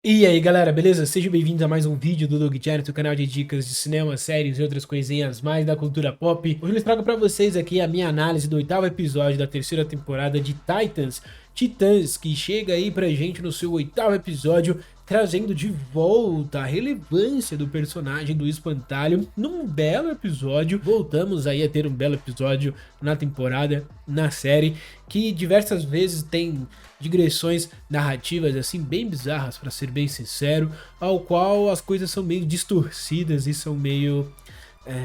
E aí galera, beleza? Sejam bem-vindos a mais um vídeo do Doug Channel, seu canal de dicas de cinema, séries e outras coisinhas mais da cultura pop. Hoje eu trago pra vocês aqui a minha análise do oitavo episódio da terceira temporada de Titãs, que chega aí pra gente no seu oitavo episódio, trazendo de volta a relevância do personagem do Espantalho num belo episódio. Voltamos aí a ter um belo episódio na temporada, na série, que diversas vezes tem digressões narrativas assim bem bizarras, para ser bem sincero, ao qual as coisas são meio distorcidas e são meio,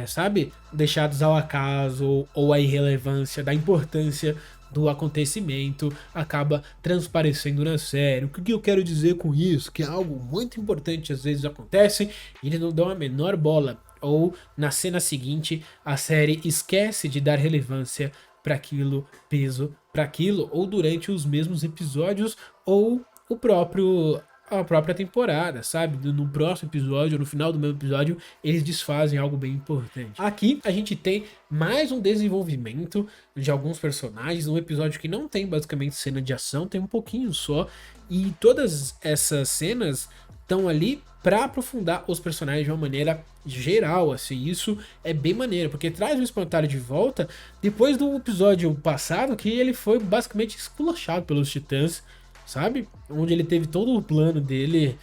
sabe, deixados ao acaso ou à irrelevância da importância do acontecimento acaba transparecendo na série. O que eu quero dizer com isso? Que algo muito importante às vezes acontece e eles não dão a menor bola, ou na cena seguinte a série esquece de dar relevância para aquilo, peso para aquilo, ou durante os mesmos episódios, ou a própria temporada, sabe? No próximo episódio, ou no final do mesmo episódio, eles desfazem algo bem importante. Aqui a gente tem mais um desenvolvimento de alguns personagens, um episódio que não tem basicamente cena de ação, tem um pouquinho só, e todas essas cenas estão ali para aprofundar os personagens de uma maneira geral, assim, isso é bem maneiro, porque traz o Espantalho de volta depois do episódio passado que ele foi basicamente esculachado pelos Titãs, sabe? Onde ele teve todo o plano dele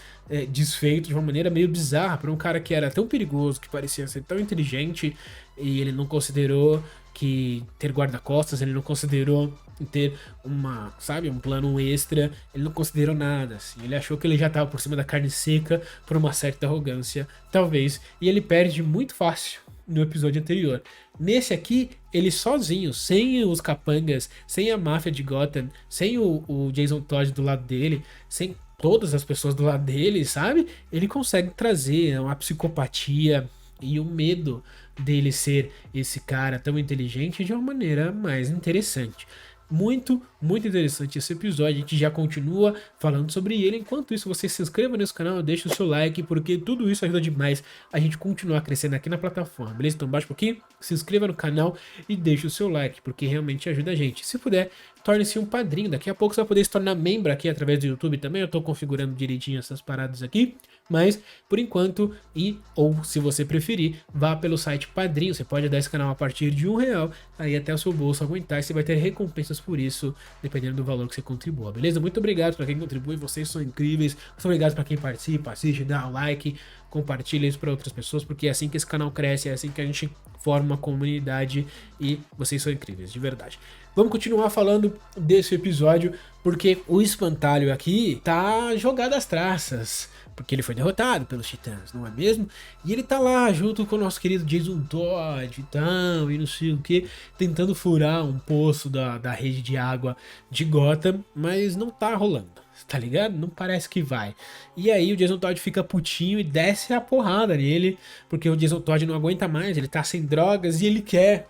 desfeito de uma maneira meio bizarra para um cara que era tão perigoso, que parecia ser tão inteligente, e ele não considerou que ter guarda-costas, ele não considerou ter uma, sabe, um plano extra, ele não considerou nada, assim, ele achou que ele já estava por cima da carne seca por uma certa arrogância, talvez, e ele perde muito fácil no episódio anterior. Nesse aqui, ele sozinho, sem os capangas, sem a máfia de Gotham, sem o Jason Todd do lado dele, sem todas as pessoas do lado dele, sabe? Ele consegue trazer uma psicopatia e o medo dele ser esse cara tão inteligente de uma maneira mais interessante. Muito interessante esse episódio, a gente já continua falando sobre ele. Enquanto isso, você se inscreva nesse canal, deixa o seu like, porque tudo isso ajuda demais a gente continuar crescendo aqui na plataforma, beleza? Então baixa um pouquinho, se inscreva no canal e deixa o seu like, porque realmente ajuda a gente. Se puder, torne-se um padrinho, daqui a pouco você vai poder se tornar membro aqui através do YouTube também, eu tô configurando direitinho essas paradas aqui. Mas, por enquanto, ou se você preferir, vá pelo site Padrinho. Você pode dar esse canal a partir de R$ 1, aí até o seu bolso aguentar. E você vai ter recompensas por isso, dependendo do valor que você contribua, beleza? Muito obrigado para quem contribui, vocês são incríveis. Muito obrigado para quem participa, assiste, dá um like, compartilha isso para outras pessoas, porque é assim que esse canal cresce, é assim que a gente forma uma comunidade e vocês são incríveis, de verdade. Vamos continuar falando desse episódio, porque o Espantalho aqui tá jogado às traças, porque ele foi derrotado pelos Titãs, não é mesmo? E ele tá lá junto com o nosso querido Jason Todd e tal, e não sei o que, tentando furar um poço da rede de água de Gotham, mas não tá rolando, tá ligado? Não parece que vai. E aí o Jason Todd fica putinho e desce a porrada nele, porque o Jason Todd não aguenta mais, ele tá sem drogas e ele quer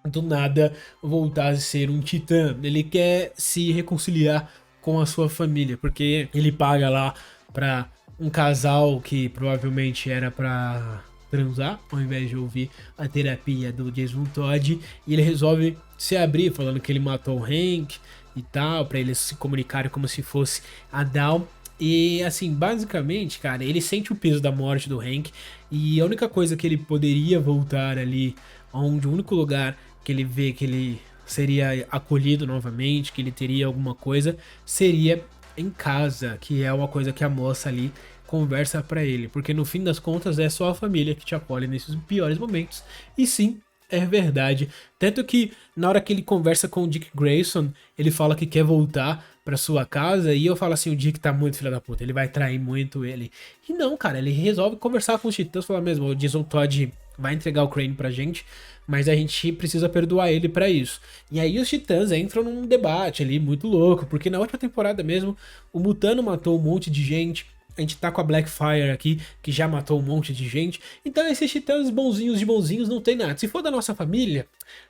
do nada voltar a ser um titã. Ele quer se reconciliar com a sua família, porque ele paga lá pra um casal que provavelmente era pra transar, ao invés de ouvir a terapia do Jason Todd, e ele resolve se abrir, falando que ele matou o Hank e tal, pra eles se comunicarem como se fosse a Dawn. E assim, basicamente, cara, ele sente o peso da morte do Hank, e a única coisa que ele poderia voltar ali, onde o único lugar que ele vê que ele seria acolhido novamente, que ele teria alguma coisa, seria em casa, que é uma coisa que a moça ali conversa pra ele, porque no fim das contas é só a família que te acolhe nesses piores momentos. E sim, é verdade. Tanto que na hora que ele conversa com o Dick Grayson, ele fala que quer voltar pra sua casa, e eu falo assim, o Dick tá muito filho da puta, ele vai trair muito ele. E não, cara, ele resolve conversar com os Titãs, falar mesmo, o Jason Todd vai entregar o Crane pra gente, mas a gente precisa perdoar ele pra isso. E aí os Titãs entram num debate ali muito louco, porque na última temporada mesmo, o Mutano matou um monte de gente, a gente tá com a Blackfire aqui, que já matou um monte de gente. Então esses Titãs bonzinhos de bonzinhos não tem nada. Se for da nossa família,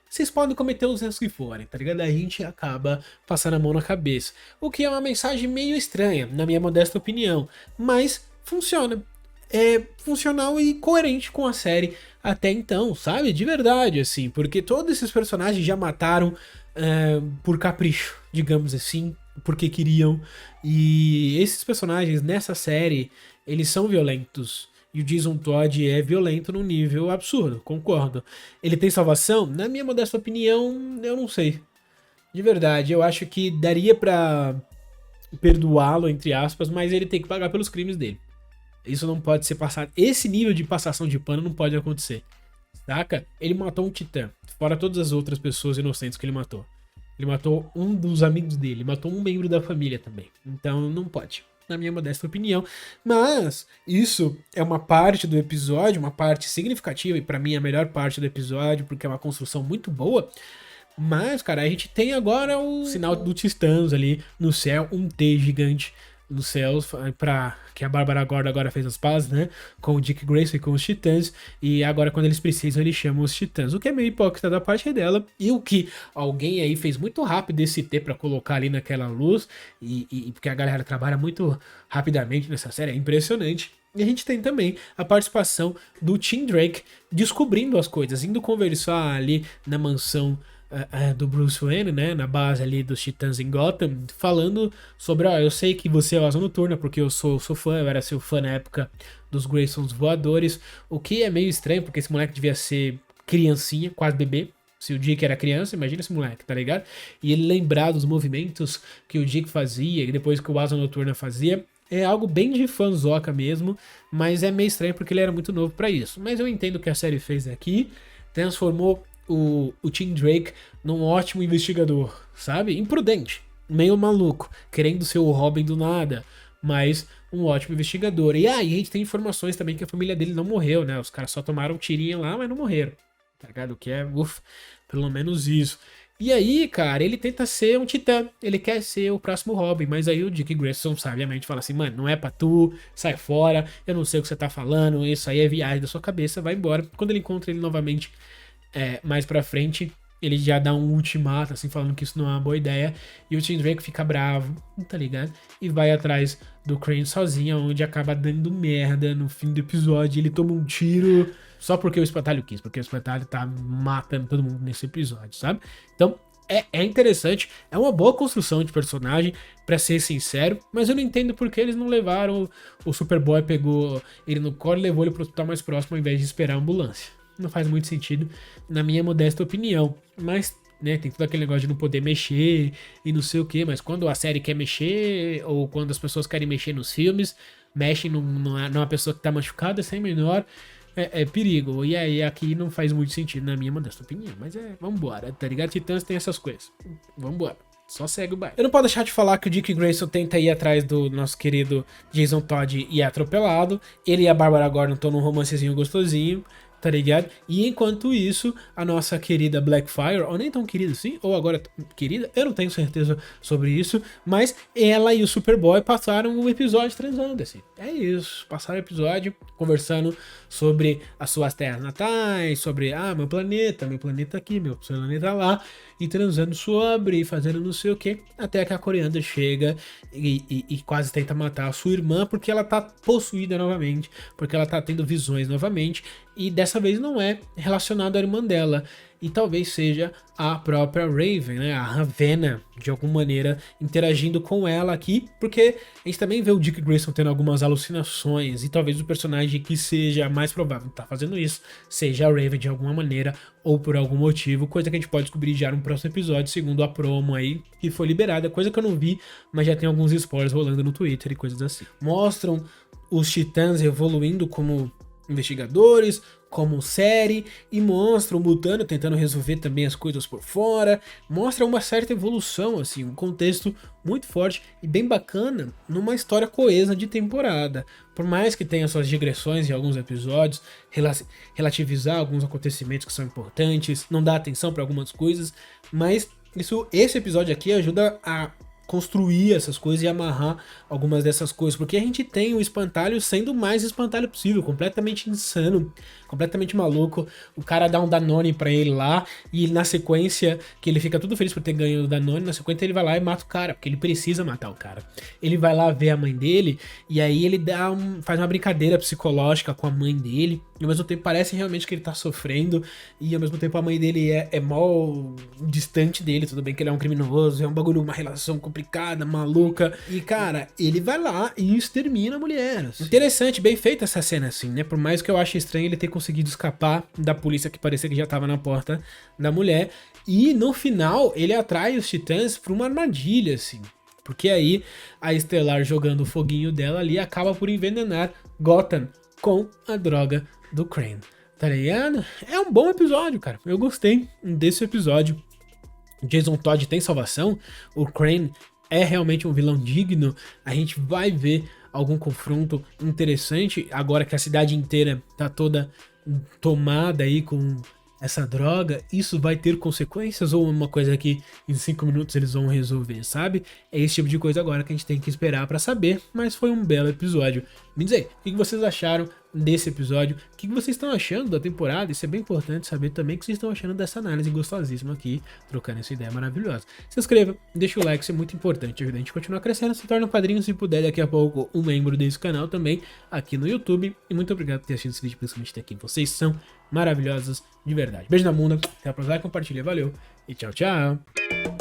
vocês podem cometer os erros que forem, tá ligado? A gente acaba passando a mão na cabeça. O que é uma mensagem meio estranha, na minha modesta opinião. Mas funciona. É funcional e coerente com a série até então, sabe? De verdade, assim. Porque todos esses personagens já mataram por capricho, digamos assim. porque queriam. E esses personagens nessa série, eles são violentos. E o Jason Todd é violento num nível absurdo, concordo. Ele tem salvação? Na minha modesta opinião, eu não sei. De verdade, eu acho que daria pra perdoá-lo, entre aspas, mas ele tem que pagar pelos crimes dele. Isso não pode ser passado. Esse nível de passação de pano não pode acontecer. Saca? Ele matou um titã, fora todas as outras pessoas inocentes que ele matou. Ele matou um dos amigos dele, matou um membro da família também. Então não pode, na minha modesta opinião. Mas isso é uma parte do episódio, uma parte significativa, e pra mim a melhor parte do episódio, porque é uma construção muito boa. Mas, cara, a gente tem agora o sinal do Titãs ali no céu, um T gigante nos céus, para que a Bárbara Gordon agora fez as pazes, né, com o Dick Grayson e com os Titãs, e agora quando eles precisam eles chamam os Titãs, o que é meio hipócrita da parte dela, e o que alguém aí fez muito rápido esse T para colocar ali naquela luz, e porque a galera trabalha muito rapidamente nessa série, é impressionante. E a gente tem também a participação do Tim Drake descobrindo as coisas, indo conversar ali na mansão do Bruce Wayne, né, na base ali dos Titãs em Gotham, falando sobre, ó, eu sei que você é o Asa Noturna, porque eu sou fã, eu era seu fã na época dos Graysons voadores, o que é meio estranho, porque esse moleque devia ser criancinha, quase bebê. Se o Dick era criança, imagina esse moleque, tá ligado? E ele lembrar dos movimentos que o Dick fazia e depois que o Asa Noturna fazia, é algo bem de fanzoca mesmo, mas é meio estranho porque ele era muito novo pra isso. Mas eu entendo o que a série fez aqui, transformou o Tim Drake num ótimo investigador, sabe? Imprudente, meio maluco, querendo ser o Robin do nada, mas um ótimo investigador. E aí a gente tem informações também que a família dele não morreu, né? Os caras só tomaram um tirinho lá, mas não morreram, tá ligado? O que é, ufa, pelo menos isso. E aí, cara, ele tenta ser um titã, ele quer ser o próximo Robin, mas aí o Dick Grayson sabiamente fala assim, mano, não é pra tu, sai fora, eu não sei o que você tá falando, isso aí é viagem da sua cabeça, vai embora. Quando ele encontra ele novamente mais pra frente, ele já dá um ultimato, assim, falando que isso não é uma boa ideia. E o Tim Drake fica bravo, tá ligado? E vai atrás do Crane sozinho, onde acaba dando merda no fim do episódio. Ele toma um tiro só porque o Espantalho quis, porque o Espantalho tá matando todo mundo nesse episódio, sabe? Então, é interessante, é uma boa construção de personagem, pra ser sincero, mas eu não entendo porque eles não levaram o Superboy, pegou ele no colo e levou ele pro hospital mais próximo ao invés de esperar a ambulância. Não faz muito sentido, na minha modesta opinião. Mas, né, tem todo aquele negócio de não poder mexer e não sei o que. Mas quando a série quer mexer, ou quando as pessoas querem mexer nos filmes, mexem numa pessoa que tá machucada, sem menor, é perigo. E aí aqui não faz muito sentido, na minha modesta opinião. Mas vambora, tá ligado? Titãs tem essas coisas. Vambora. Só segue o baile. Eu não posso deixar de falar que o Dick Grayson tenta ir atrás do nosso querido Jason Todd e é atropelado. Ele e a Bárbara Gordon estão num romancezinho gostosinho, tá ligado? E enquanto isso, a nossa querida Blackfire, ou nem tão querida assim, ou agora querida, eu não tenho certeza sobre isso, mas ela e o Superboy passaram o episódio transando, assim. É isso, passaram o episódio conversando sobre as suas terras natais, sobre, meu planeta aqui, meu planeta lá, e transando sobre, e fazendo não sei o que, até que a Coriander chega e quase tenta matar a sua irmã, porque ela tá possuída novamente, porque ela tá tendo visões novamente, e dessa vez não é relacionado à irmã dela, e talvez seja a própria Raven, né, a Ravenna, de alguma maneira interagindo com ela aqui, porque a gente também vê o Dick Grayson tendo algumas alucinações, e talvez o personagem que seja mais provável de tá fazendo isso seja a Raven de alguma maneira, ou por algum motivo, coisa que a gente pode descobrir já no próximo episódio, segundo a promo aí, que foi liberada, coisa que eu não vi, mas já tem alguns spoilers rolando no Twitter e coisas assim. Mostram os Titãs evoluindo como investigadores, como série, e mostra o Mutano tentando resolver também as coisas por fora, mostra uma certa evolução, assim, um contexto muito forte e bem bacana numa história coesa de temporada. Por mais que tenha suas digressões em alguns episódios, relativizar alguns acontecimentos que são importantes, não dar atenção para algumas coisas, mas esse episódio aqui ajuda a construir essas coisas e amarrar algumas dessas coisas, porque a gente tem o Espantalho sendo o mais espantalho possível, completamente insano, completamente maluco. O cara dá um Danone pra ele lá, e na sequência, que ele fica tudo feliz por ter ganho o Danone, na sequência ele vai lá e mata o cara, porque ele precisa matar o cara. Ele vai lá ver a mãe dele, e aí ele faz uma brincadeira psicológica com a mãe dele, e ao mesmo tempo parece realmente que ele tá sofrendo, e ao mesmo tempo a mó distante dele, tudo bem que ele é um criminoso, é um bagulho, uma relação complicada, maluca. E, cara, ele vai lá e extermina a mulher. Assim. Interessante, bem feita essa cena, assim, né? Por mais que eu ache estranho ele ter conseguido escapar da polícia que parecia que já tava na porta da mulher. E, no final, ele atrai os titãs pra uma armadilha, assim. Porque aí a Stellar jogando o foguinho dela ali acaba por envenenar Gotham com a droga do Crane. Tá ligado? É um bom episódio, cara. Eu gostei desse episódio. Jason Todd tem salvação. O Crane é realmente um vilão digno. A gente vai ver algum confronto interessante agora que a cidade inteira tá toda tomada aí com essa droga. Isso vai ter consequências ou uma coisa que em 5 minutos eles vão resolver, sabe? É esse tipo de coisa agora que a gente tem que esperar pra saber, mas foi um belo episódio. Me diz aí, o que vocês acharam desse episódio? O que vocês estão achando da temporada? Isso é bem importante saber também o que vocês estão achando dessa análise gostosíssima aqui, trocando essa ideia maravilhosa. Se inscreva, deixa o like, isso é muito importante, ajuda a gente a continuar crescendo, se torna um padrinho se puder daqui a pouco um membro desse canal também aqui no YouTube. E muito obrigado por ter assistido esse vídeo, principalmente até aqui. Vocês são maravilhosos de verdade. Beijo na bunda, até a próxima, compartilha, valeu e tchau, tchau.